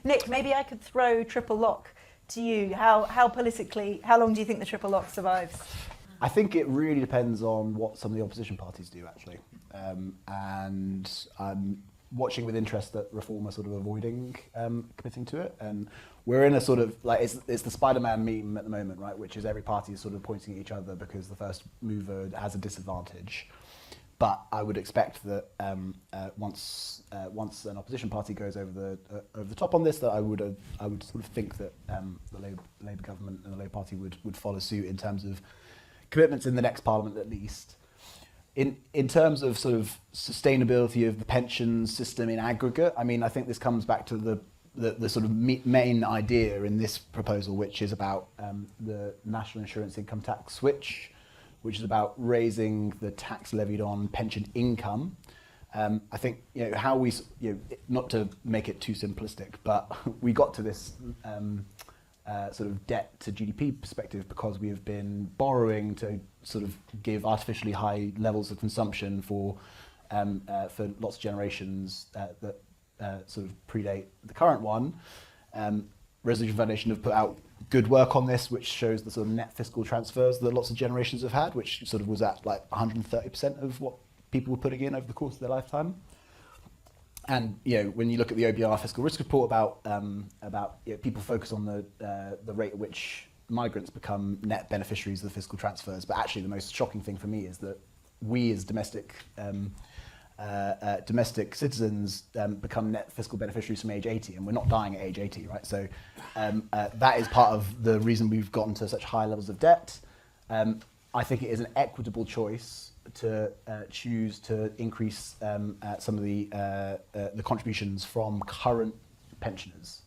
Nick, maybe I could throw triple lock to you. How politically, how long do you think the triple lock survives? I think it really depends on what some of the opposition parties do, actually. And I'm watching with interest that Reform are sort of avoiding committing to it. And we're in a sort of, like, it's the Spider-Man meme at the moment, right? Which is every party is sort of pointing at each other because the first mover has a disadvantage. But I would expect that once an opposition party goes over the top on this, that I would sort of think that the Labour government and the Labour Party would follow suit in terms of commitments in the next Parliament at least. In terms of sort of sustainability of the pension system in aggregate, I mean, I think this comes back to the sort of main idea in this proposal, which is about the national insurance income tax switch, which is about raising the tax levied on pension income. I think, how we, not to make it too simplistic, but we got to this sort of debt to GDP perspective because we have been borrowing to sort of give artificially high levels of consumption for lots of generations that sort of predate the current one. Resolution Foundation have put out good work on this, which shows the sort of net fiscal transfers that lots of generations have had, which sort of was at like 130% of what people were putting in over the course of their lifetime. And when you look at the OBR fiscal risk report about people focus on the rate at which migrants become net beneficiaries of the fiscal transfers, but actually the most shocking thing for me is that we as domestic citizens become net fiscal beneficiaries from age 80, and we're not dying at age 80, right? So that is part of the reason we've gotten to such high levels of debt. I think it is an equitable choice to choose to increase some of the contributions from current pensioners.